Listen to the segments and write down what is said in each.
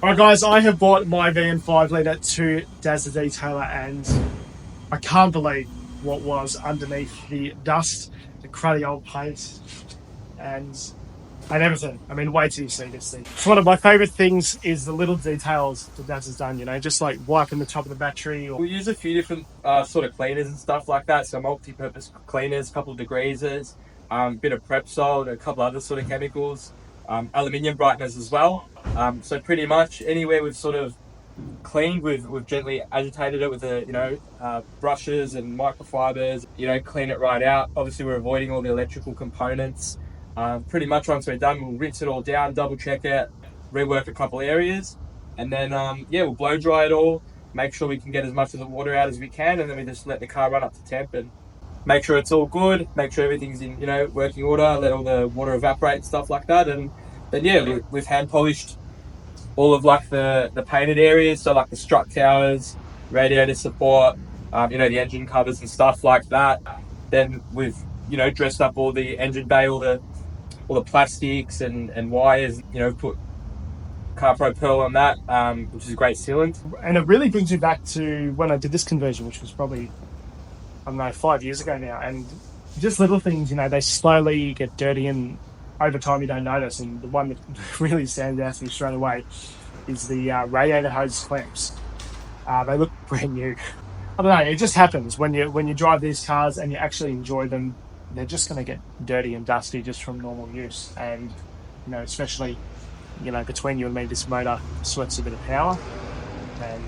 Alright guys, I have bought my VN5 litre to DazzTheDetailer and I can't believe what was underneath the dust, the cruddy old paint and everything. I mean, wait till you see this thing. So one of my favourite things is the little details that Dazz has done, you know, just like wiping the top of the battery. Or We use a few different sort of cleaners and stuff like that. So multi-purpose cleaners, a couple of degreasers, bit of prep salt, a couple other sort of chemicals, aluminium brighteners as well. So pretty much anywhere we've sort of cleaned, we've gently agitated it with brushes and microfibers. Clean it right out. Obviously, we're avoiding all the electrical components. Pretty much once we're done, we'll rinse it all down, double check it, rework a couple areas, and then we'll blow dry it all. Make sure we can get as much of the water out as we can, and then we just let the car run up to temp and make sure it's all good. Make sure everything's in working order. Let all the water evaporate and stuff like that, and then we've hand polished all of like the painted areas, so like the strut towers, radiator support, the engine covers and stuff like that. Then we've dressed up all the engine bay, all the plastics and wires. Put CarPro Pearl on that, which is a great sealant. and it really brings me back to when I did this conversion, which was probably, I don't know, 5 years ago now. And just little things, you know, they slowly get dirty and over time you don't notice. And the one that really stands out to me straight away is the radiator hose clamps. They look brand new. I don't know, it just happens when you drive these cars and you actually enjoy them. They're just going to get dirty and dusty just from normal use. And, you know, especially, you know, between you and me, this motor sweats a bit of power. And,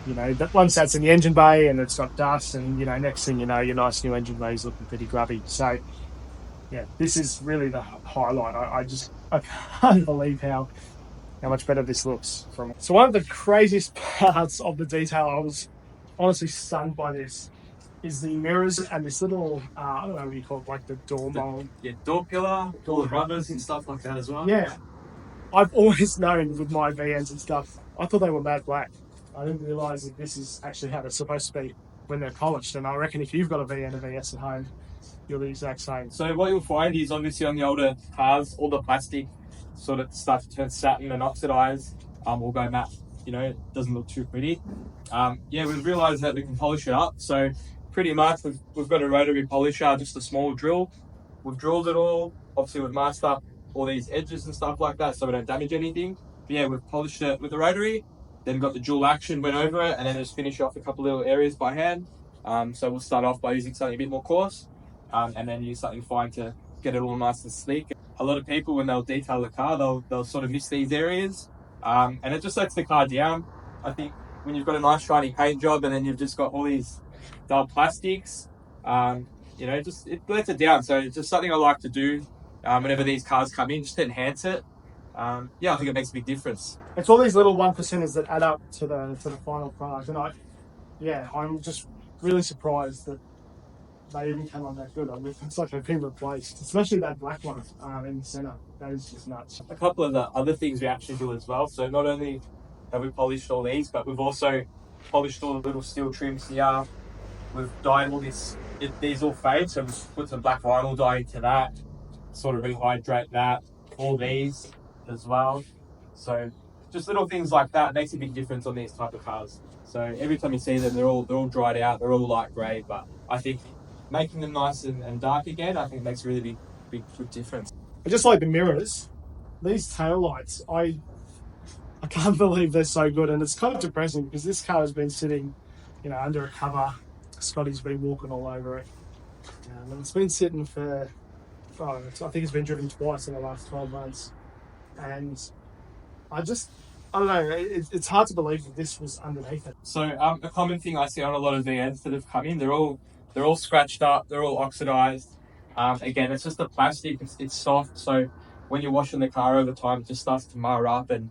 you know, that once that's in the engine bay and it's got dust, and, you know, next thing you know, your nice new engine bay is looking pretty grubby. So, yeah, this is really the highlight. I can't believe how much better this looks. So one of the craziest parts of the detail, I was honestly stunned by this, is the mirrors and this little, I don't know what you call it, like the door mold. Yeah, door pillar, all the rubbers and stuff like that as well. Yeah. I've always known with my VNs and stuff, I thought they were matte black. I didn't realise that this is actually how they're supposed to be when they're polished. And I reckon if you've got a VN and VS at home, you're the exact same. So what you'll find is obviously on the older cars, all the plastic sort of starts to turn satin and oxidize, will go matte. It doesn't look too pretty. We've realised that we can polish it up. So pretty much we've got a rotary polisher, just a small drill. We've drilled it all. Obviously we've masked up all these edges and stuff like that so we don't damage anything. But we've polished it with the rotary, then got the dual action, went over it, and then just finish off a couple little areas by hand. So we'll start off by using something a bit more coarse, and then use something fine to get it all nice and sleek. A lot of people, when they'll detail the car, they'll sort of miss these areas, and it just lets the car down. I think when you've got a nice shiny paint job and then you've just got all these dull plastics, just it lets it down. So it's just something I like to do whenever these cars come in, just to enhance it. I think it makes a big difference. It's all these little 1%ers that add up to the final product, and I'm just really surprised that they even came on that good. I mean, it's like they've been replaced, especially that black one in the center. That is just nuts. A couple of the other things we actually do as well. So not only have we polished all these, but we've also polished all the little steel trims here. We've dyed all this. These all fade, so we've put some black vinyl dye into that, sort of rehydrate that. All these as well. So just little things like that makes a big difference on these type of cars. So every time you see them, they're all dried out, they're all light grey, but I think making them nice and dark again, I think makes a really big difference. I just like the mirrors. These tail lights, I can't believe they're so good, and it's kind of depressing because this car has been sitting, you know, under a cover. Scotty's been walking all over it, and it's been sitting for, I think it's been driven twice in the last 12 months, and I don't know, it's hard to believe that this was underneath it. So a common thing I see on a lot of VNs that have come in, they're all scratched up, they're all oxidized. Again, it's just the plastic, it's soft, so when you're washing the car over time, it just starts to mar up and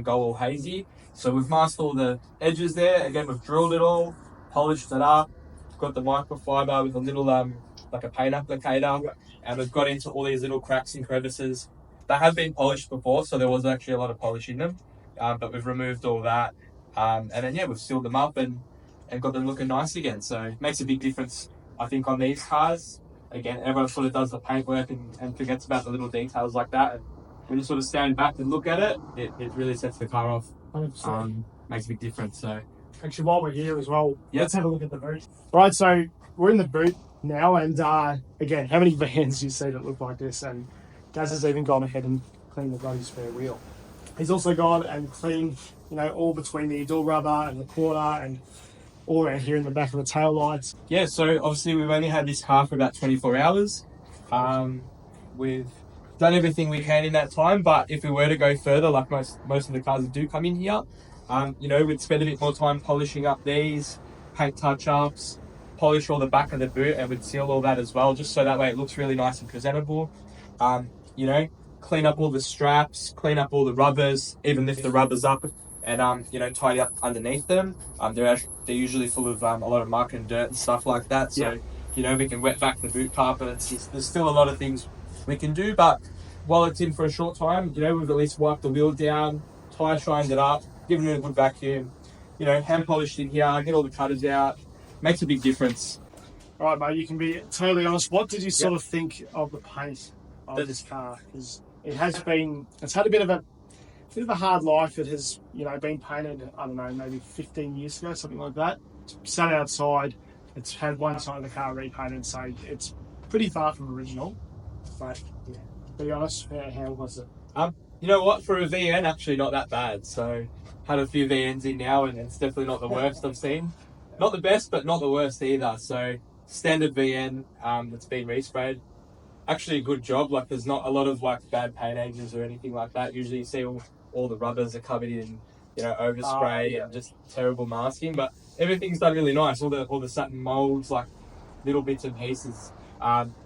go all hazy. So we've masked all the edges there. Again, we've drilled it all, polished it up, got the microfiber with a little like a paint applicator, and we've got into all these little cracks and crevices. They have been polished before, so there was actually a lot of polish in them, but we've removed all that, and then we've sealed them up and got them looking nice again. So it makes a big difference, I think, on these cars. Again, everyone sort of does the paintwork and forgets about the little details like that, and when you sort of stand back and look at it, it really sets the car off. 100%. Makes a big difference. So Actually, while we're here as well, Yep. let's have a look at the boot. Right, so we're in the boot now, and again, how many vans do you see that look like this? And Dazz has even gone ahead and cleaned the bloody spare wheel. He's also gone and cleaned, all between the door rubber and the quarter and all around here in the back of the tail lights. yeah, so obviously we've only had this car for about 24 hours. We've done everything we can in that time, but if we were to go further, like most of the cars that do come in here, we'd spend a bit more time polishing up these, paint touch-ups, polish all the back of the boot, and we'd seal all that as well, just so that way it looks really nice and presentable. Clean up all the straps, clean up all the rubbers, even lift the rubbers up and tidy up underneath them. They're usually full of a lot of muck and dirt and stuff like that. So we can wet back the boot carpets. There's still a lot of things we can do, but while it's in for a short time, we've at least wiped the wheel down, tire shined it up, given it a good vacuum, hand polished in here, get all the cutters out. Makes a big difference. All right, mate, you can be totally honest. What did you sort of think of the paint of this car? Because it's had a bit of a hard life. It has, been painted, I don't know, maybe 15 years ago, something like that. It's sat outside. It's had one side of the car repainted, so it's pretty far from original. But, yeah, to be honest, how was it? You know what? For a VN, actually not that bad. So, had a few VNs in now, and it's definitely not the worst I've seen. Not the best, but not the worst either. So, standard VN that's been resprayed. Actually a good job. Like, there's not a lot of bad paint agents or anything like that. Usually you see all the rubbers are covered in overspray and just terrible masking, but everything's done really nice. All the satin molds, like little bits and pieces.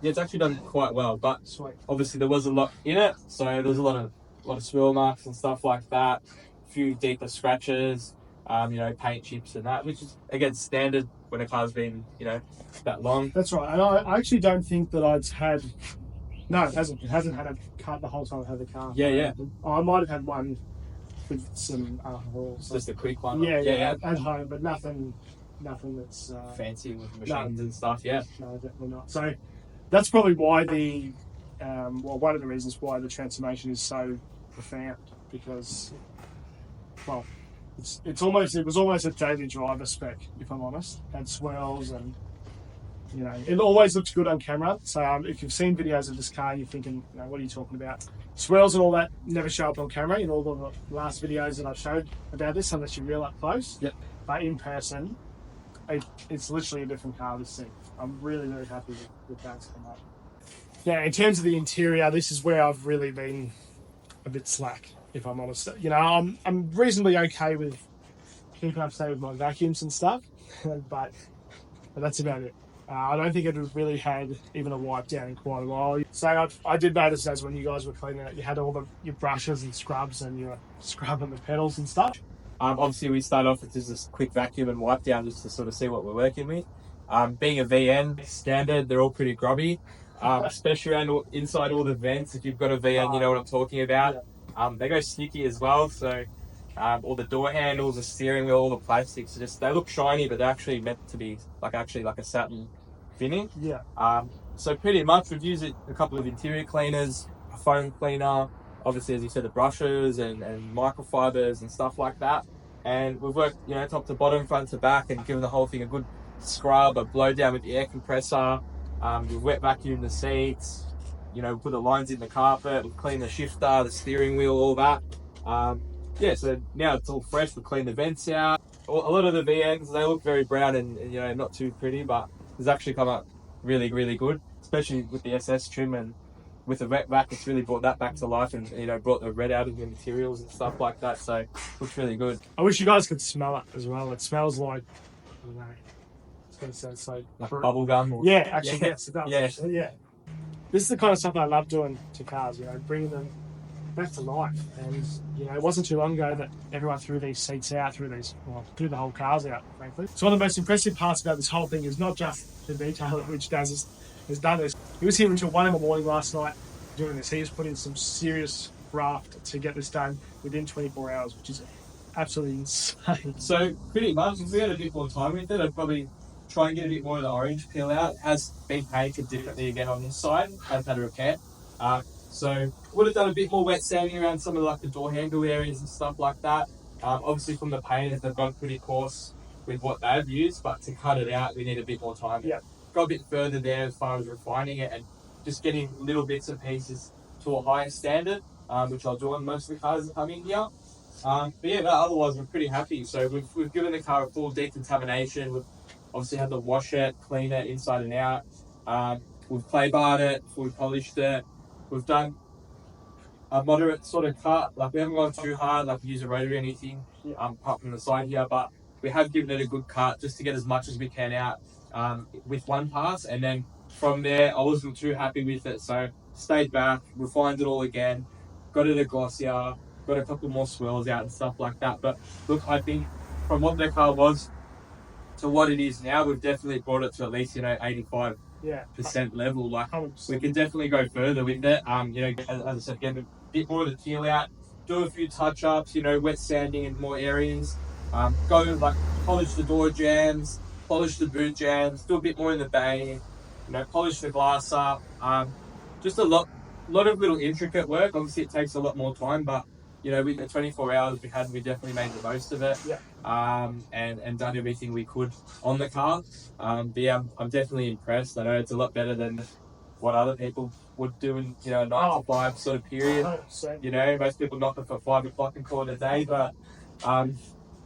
It's actually done quite well, but obviously there was a lot in it, so there's a lot of swirl marks and stuff like that, a few deeper scratches, paint chips and that, which is again standard when a car's been that long. That's right. And I actually don't think that I'd had. No, it hasn't. It hasn't had a cut the whole time I've had the car. Yeah. I might have had one with some alcohol. Just a quick one. Yeah, at home, but nothing that's fancy with machines and stuff. Yeah. No, definitely not. So that's probably why one of the reasons why the transformation is so profound, because, well, it was almost a daily driver spec, if I'm honest. Had swirls and. It always looks good on camera. So if you've seen videos of this car, you're thinking, what are you talking about? Swirls and all that never show up on camera in all the last videos that I've showed about this, unless you're real up close. Yep. But in person, it's literally a different car this thing. I'm really, really happy with that's come up. Yeah, in terms of the interior, this is where I've really been a bit slack, if I'm honest. I'm reasonably okay with keeping up to date with my vacuums and stuff, but that's about it. I don't think it really had even a wipe down in quite a while. So I did notice as when you guys were cleaning it, you had all your brushes and scrubs and you were scrubbing the pedals and stuff. Obviously, we start off with just this quick vacuum and wipe down just to sort of see what we're working with. Being a VN standard, they're all pretty grubby, especially around inside all the vents. If you've got a VN, you know what I'm talking about. Yeah. They go sticky as well, so all the door handles, the steering wheel, all the plastics, they look shiny, but they're actually meant to be like a satin finish. Yeah. So pretty much we've used a couple of interior cleaners, a foam cleaner, obviously as you said, the brushes and microfibers and stuff like that. And we've worked, top to bottom, front to back, and given the whole thing a good scrub, a blow down with the air compressor. We've wet vacuumed the seats, put the lines in the carpet, we've cleaned the shifter, the steering wheel, all that. So now it's all fresh. We've cleaned the vents out. A lot of the VNs, they look very brown and not too pretty, but it's actually come out really, really good, especially with the SS trim and with the wet vac. It's really brought that back to life and brought the red out of the materials and stuff like that. So it looks really good. I wish you guys could smell it as well. It smells like, I don't know, it's going to sound so bubble gum. Yeah, actually, yes, it does. Yeah. This is the kind of stuff I love doing to cars. Bringing them back to life. And it wasn't too long ago that everyone threw these seats out, threw the whole cars out, frankly. So one of the most impressive parts about this whole thing is not just the detail at which Dazz has done this. He was here until 1 a.m. last night doing this. He has put in some serious graft to get this done within 24 hours, which is absolutely insane. So pretty much, if we had a bit more time with it, I'd probably try and get a bit more of the orange peel out. It has been painted differently again on this side, has had a repair. So would have done a bit more wet sanding around some of the door handle areas and stuff like that. Obviously from the painters, they've gone pretty coarse with what they've used, but to cut it out, we need a bit more time. Yeah. Got a bit further there as far as refining it and just getting little bits and pieces to a higher standard, which I'll do on most of the cars that come in here. But yeah, otherwise we're pretty happy. So we've given the car a full decontamination. We've obviously had to wash it, clean it inside and out. We've clay barred it, fully polished it. We've done a moderate sort of cut. Like, we haven't gone too hard, like use a rotary or anything, apart from the side here, but we have given it a good cut just to get as much as we can out with one pass. And then from there, I wasn't too happy with it, so stayed back, refined it all again, got it a glossier, got a couple more swirls out and stuff like that. But look, I think from what the car was to what it is now, we've definitely brought it to at least 85% level. Like, 100%. we can definitely go further with it. As I said, get a bit more of the teal out, do a few touch ups, wet sanding in more areas. Go like polish the door jams, polish the boot jams, do a bit more in the bay, polish the glass up. Just a lot of little intricate work. Obviously, it takes a lot more time, but with the 24 hours we had, we definitely made the most of it. And done everything we could on the car. But yeah, I'm definitely impressed. I know it's a lot better than what other people would do in a 9 to 5 sort of period. 100%. Most people knock it for 5 o'clock and call it a day, but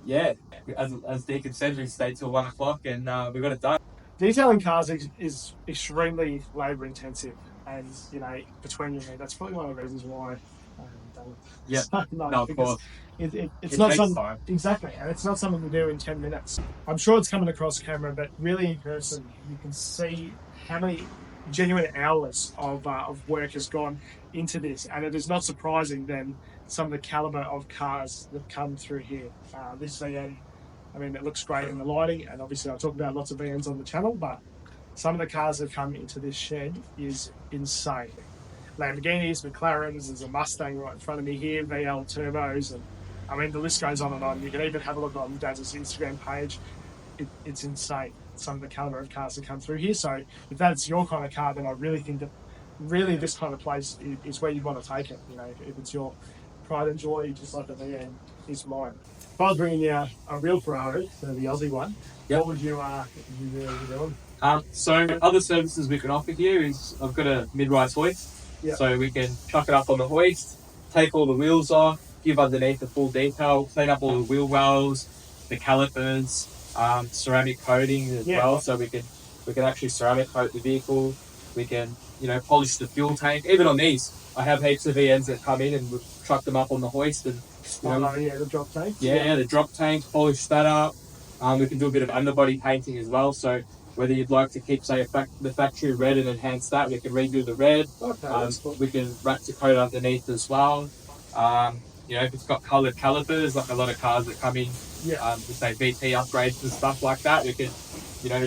yeah, as Deacon said, we stayed till 1 o'clock and we got it done. Detailing cars is extremely labour intensive, and between you and me, that's probably one of the reasons why I haven't done it. Yeah, So no, of course. It's not takes something time. exactly, and it's not something to do in 10 minutes. I'm sure it's coming across camera, but really in person, you can see how many genuine hours of work has gone into this, and it is not surprising then some of the caliber of cars that come through here. This VN, I mean, it looks great in the lighting, and obviously I talk about lots of VNs on the channel, but some of the cars that come into this shed is insane. Lamborghinis, McLarens, there's a Mustang right in front of me here, VL turbos, and I mean, the list goes on and on. You can even have a look on Dazz's Instagram page. It's insane, some of the caliber of cars that come through here. So if that's your kind of car, then I really think that really this kind of place is where you want to take it. If it's your pride and joy, just like the VN is mine. If I was bringing you a real Ferrari, so the Aussie one, what would you be doing? So other services we can offer here is I've got a mid-rise hoist. So we can chuck it up on the hoist, take all the wheels off, give underneath the full detail, clean up all the wheel wells, the calipers, ceramic coating as well. So we can actually ceramic coat the vehicle. We can polish the fuel tank. Even on these, I have heaps of VNs that come in and we've trucked them up on the hoist and the drop tank. The drop tank, polish that up. We can do a bit of underbody painting as well. So whether you'd like to keep, say, the factory red and enhance that, we can redo the red. We can wrap the coat underneath as well. If it's got coloured calipers, like a lot of cars that come in, with say VT upgrades and stuff like that, we can,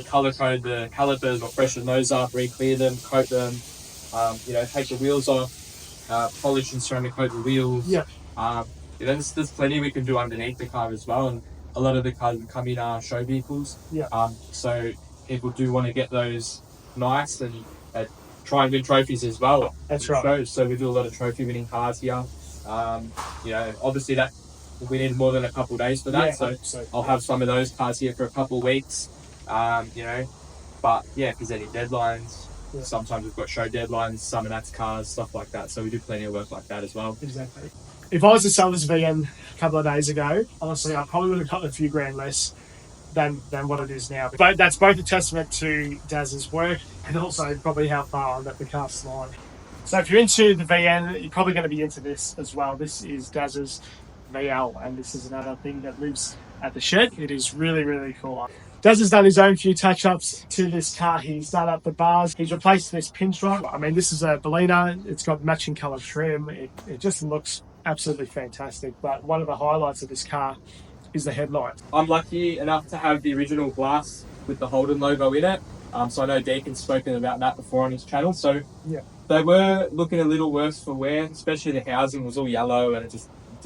colour code the calipers or freshen those up, re-clear them, coat them, take the wheels off, polish and ceramic coat the wheels. There's plenty we can do underneath the car as well, and a lot of the cars that come in are show vehicles. So people do want to get those nice and try and win trophies as well. That's right. Shows. So we do a lot of trophy winning cars here. Obviously that we need more than a couple of days for that. So I'll have some of those cars here for a couple of weeks. But yeah, if there's any deadlines, sometimes we've got show deadlines, summer Nats cars, stuff like that. So we do plenty of work like that as well. Exactly. If I was to sell this VN a couple of days ago, honestly, I probably would have gotten a few grand less than what it is now. But that's both a testament to Dazz's work and also probably how far that the car's flying. So if you're into the VN, you're probably going to be into this as well. This is Dazz's VL, and this is another thing that lives at the shed. It is really, really cool. Dazz has done his own few touch-ups to this car. He's done up the bars. He's replaced this pinstripe. I mean, this is a Bellina. It's got matching colour trim. It just looks absolutely fantastic. But one of the highlights of this car is the headlight. I'm lucky enough to have the original glass with the Holden logo in it. So I know Deacon's spoken about that before on his channel. So they were looking a little worse for wear, especially the housing was all yellow and it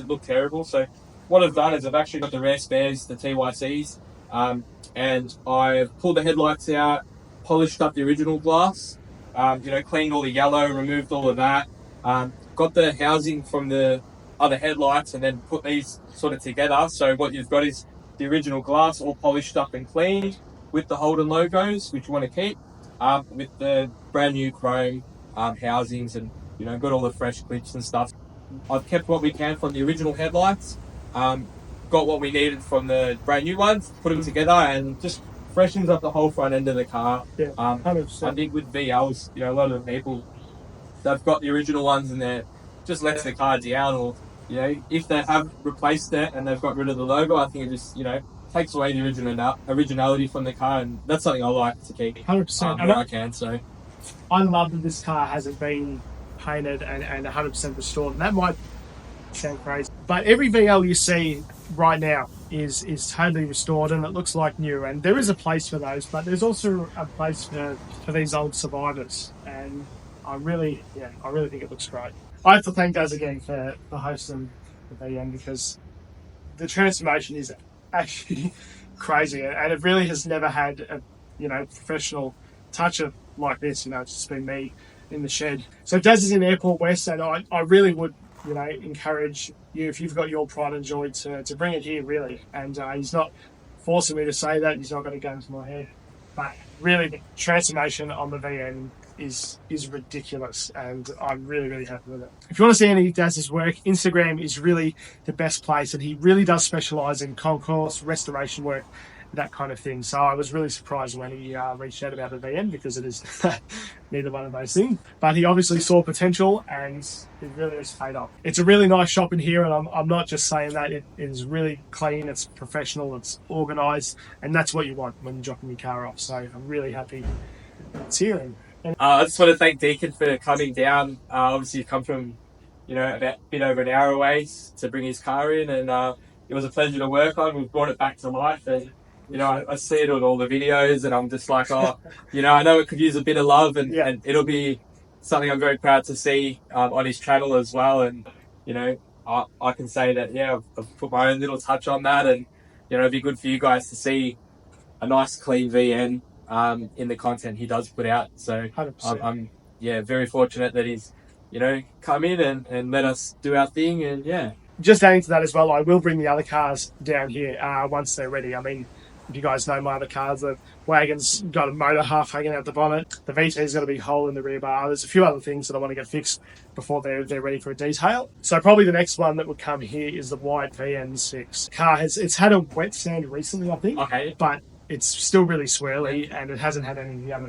looked terrible. So what I've done is I've actually got the rare spares, the TYCs, and I've pulled the headlights out, polished up the original glass, cleaned all the yellow, removed all of that, got the housing from the other headlights and then put these sort of together. So what you've got is the original glass all polished up and cleaned with the Holden logos, which you want to keep, with the brand new chrome housings, and got all the fresh clips and stuff. I've kept what we can from the original headlights, got what we needed from the brand new ones, put them together, and just freshens up the whole front end of the car. Yeah, 100%. I think with VLs, a lot of the people, they've got the original ones and they're just lets the car down, or if they have replaced it and they've got rid of the logo, I think it just takes away the originality from the car, and that's something I like to keep 100%. where I can. So I love that this car hasn't been painted and 100% restored, and that might sound crazy, but every VL you see right now is totally restored and it looks like new, and there is a place for those, but there's also a place for these old survivors, and I really think it looks great. I have to thank Dazz again for hosting the VM, because the transformation is actually crazy, and it really has never had a professional toucher like this. It's just been me in the shed. So Dazz is in Airport West, and I really would encourage you, if you've got your pride and joy, to bring it here, really. And he's not forcing me to say that, he's not going to go into my head, but really the transformation on the VM is ridiculous, and I'm really happy with it. If you want to see any of Dazz's work, Instagram is really the best place, and he really does specialise in concourse restoration work, that kind of thing. So I was really surprised when he reached out about the VM, because it is neither one of those things. But he obviously saw potential, and it really has paid off. It's a really nice shop in here, and I'm not just saying that. It is really clean, it's professional, it's organised, and that's what you want when you're dropping your car off. So I'm really happy it's here. I just want to thank Deacon for coming down. Obviously, you've come from, about a bit over an hour away to bring his car in, and it was a pleasure to work on. We've brought it back to life, and I see it on all the videos, and I'm just like, I know it could use a bit of love, and it'll be something I'm very proud to see on his channel as well. And I can say that I've put my own little touch on that, and it'd be good for you guys to see a nice clean VN in the content he does put out. So 100%. I'm very fortunate that he's come in and let us do our thing. And just adding to that as well, I will bring the other cars down here once they're ready. I mean, if you guys know my other cars, the wagon's got a motor half hanging out the bonnet, the VT's got a big hole in the rear bar. There's a few other things that I want to get fixed before they're ready for a detail. So probably the next one that would come here is the white VN6 car. It's had a wet sand recently, I think. Okay. But it's still really swirly, and it hasn't had any of the other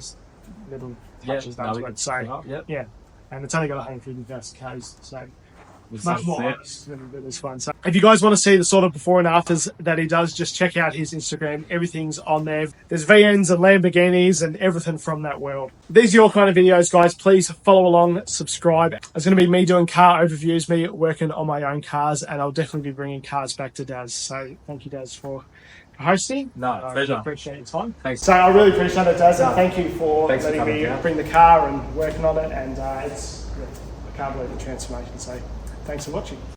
little touches done to it. So and it's only got 150,000 k's, so much more honest than this one. So if you guys want to see the sort of before and afters that he does, just check out his Instagram. Everything's on there. There's VNs and Lamborghinis and everything from that world. These are your kind of videos, guys. Please follow along, subscribe. It's going to be me doing car overviews, me working on my own cars, and I'll definitely be bringing cars back to Dazz. So thank you, Dazz, for hosting. No, pleasure. I appreciate your time. Thanks. So I really appreciate it, Dazz, and thank you for Thanks letting for me down. bring the car and working on it. And I can't believe the transformation. So thanks for watching.